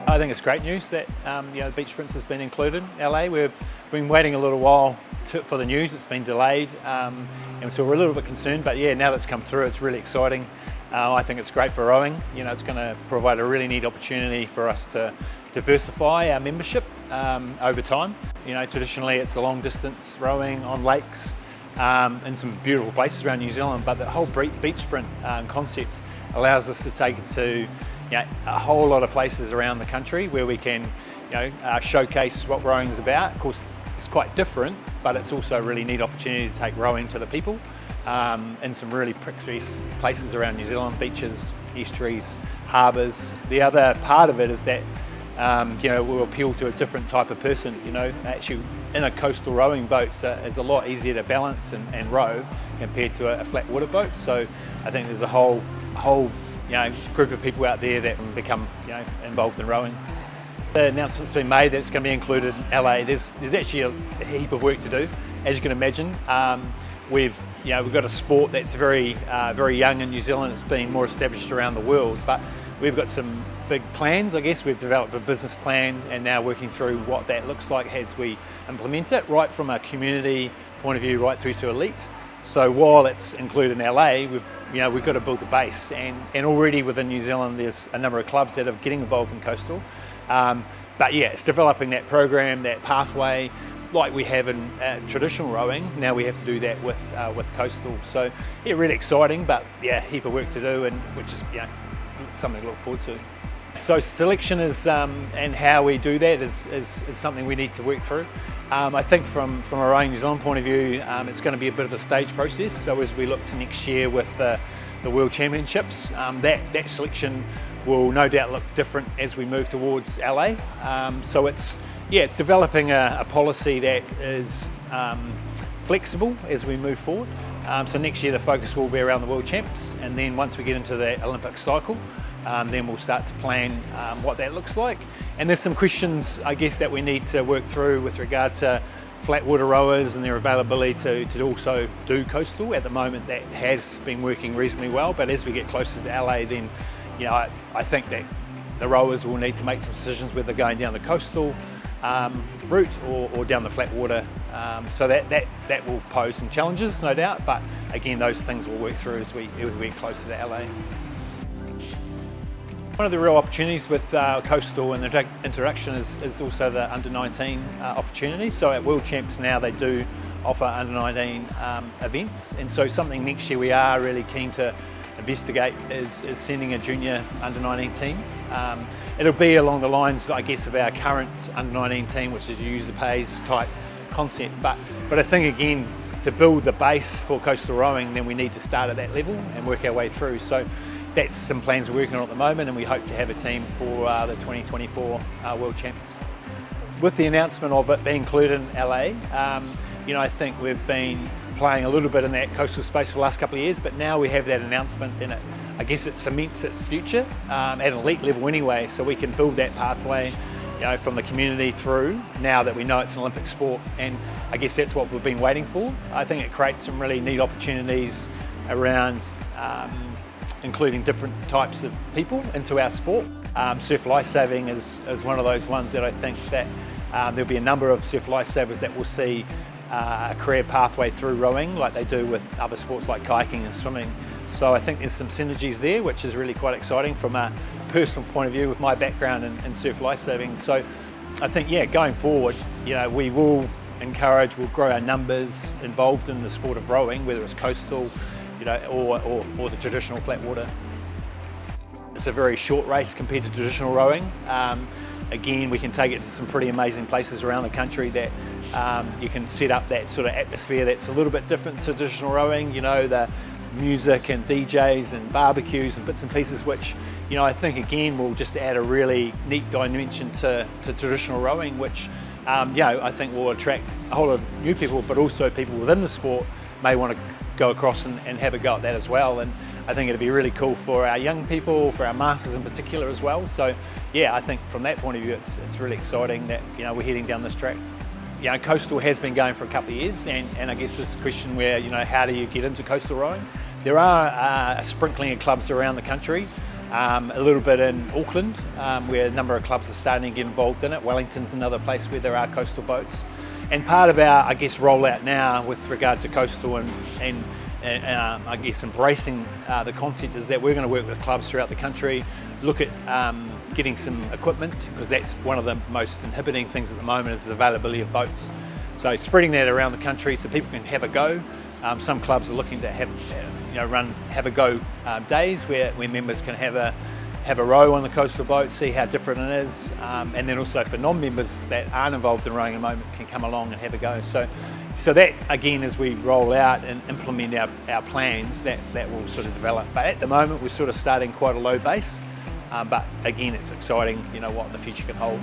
I think it's great news that beach sprints has been included in LA. We've been waiting a little while for the news. It's been delayed, and so we're a little bit concerned. But yeah, now that it's come through, it's really exciting. I think it's great for rowing. It's going to provide a really neat opportunity for us to diversify our membership over time. Traditionally it's the long distance rowing on lakes in some beautiful places around New Zealand, but the whole beach sprint concept allows us to take it to a whole lot of places around the country where we can showcase what rowing is about. Of course, it's quite different, but it's also a really neat opportunity to take rowing to the people in some really picturesque places around New Zealand, beaches, estuaries, harbours. The other part of it is that will appeal to a different type of person. Actually in a coastal rowing boat, it's a lot easier to balance and row compared to a flat water boat. So I think there's a whole group of people out there that can become involved in rowing. The announcement's been made that it's going to be included in LA. There's actually a heap of work to do, as you can imagine. We've got a sport that's very young in New Zealand. It's been more established around the world, but we've got some big plans. I guess we've developed a business plan and now working through what that looks like as we implement it, right from a community point of view right through to elite. So while it's included in LA, we've got to build the base, and already within New Zealand there's a number of clubs that are getting involved in coastal. But yeah, it's developing that program, that pathway, like we have in traditional rowing. Now we have to do that with coastal. So yeah, really exciting, but yeah, heap of work to do, and which is something to look forward to. So selection is and how we do that is something we need to work through. I think from a Rowing New Zealand point of view, it's going to be a bit of a stage process. So as we look to next year with the World Championships, that selection will no doubt look different as we move towards LA. So it's developing a policy that is flexible as we move forward. So next year the focus will be around the World Champs, and then once we get into the Olympic cycle, then we'll start to plan what that looks like. And there's some questions, I guess, that we need to work through with regard to flat water rowers and their availability to also do coastal. At the moment that has been working reasonably well, but as we get closer to LA, then I think that the rowers will need to make some decisions whether they're going down the coastal route or down the flat water. So that will pose some challenges, no doubt, but again, those things we'll work through as we get closer to LA. One of the real opportunities with coastal and the interaction is also the under-19 opportunity. So at World Champs now they do offer under-19 events, and so something next year we are really keen to investigate is sending a junior under-19 team. It'll be along the lines, I guess, of our current under-19 team, which is a user pays type concept. But I think again, to build the base for coastal rowing, then we need to start at that level and work our way through. So that's some plans we're working on at the moment, and we hope to have a team for the 2024 World Champs. With the announcement of it being included in LA, I think we've been playing a little bit in that coastal space for the last couple of years, but now we have that announcement, and I guess it cements its future at an elite level anyway, so we can build that pathway from the community through, now that we know it's an Olympic sport, and I guess that's what we've been waiting for. I think it creates some really neat opportunities around including different types of people into our sport. Surf lifesaving is one of those ones that I think that there'll be a number of surf lifesavers that will see a career pathway through rowing like they do with other sports like kayaking and swimming. So I think there's some synergies there, which is really quite exciting from a personal point of view with my background in surf lifesaving. So I think, yeah, going forward, we will encourage, we'll grow our numbers involved in the sport of rowing, whether it's coastal, or the traditional flat water. It's a very short race compared to traditional rowing. Again, we can take it to some pretty amazing places around the country that you can set up that sort of atmosphere that's a little bit different to traditional rowing, the music and DJs and barbecues and bits and pieces, which I think again will just add a really neat dimension to traditional rowing, which I think will attract a whole lot of new people, but also people within the sport may want to go across and have a go at that as well. And I think it'd be really cool for our young people, for our masters in particular as well. So yeah, I think from that point of view, it's really exciting that we're heading down this track. Coastal has been going for a couple of years, and I guess this question where how do you get into coastal rowing? There are a sprinkling of clubs around the country. a little bit in Auckland, where a number of clubs are starting to get involved in it. Wellington's another place where there are coastal boats. And part of our, I guess, rollout now with regard to coastal and I guess embracing the concept is that we're going to work with clubs throughout the country, look at getting some equipment, because that's one of the most inhibiting things at the moment is the availability of boats. So spreading that around the country so people can have a go. Some clubs are looking to run have a go days where members can have a row on the coastal boat, see how different it is, and then also for non-members that aren't involved in rowing at the moment can come along and have a go. So that again, as we roll out and implement our plans, that will sort of develop. But at the moment we're sort of starting quite a low base, but again it's exciting, what the future can hold.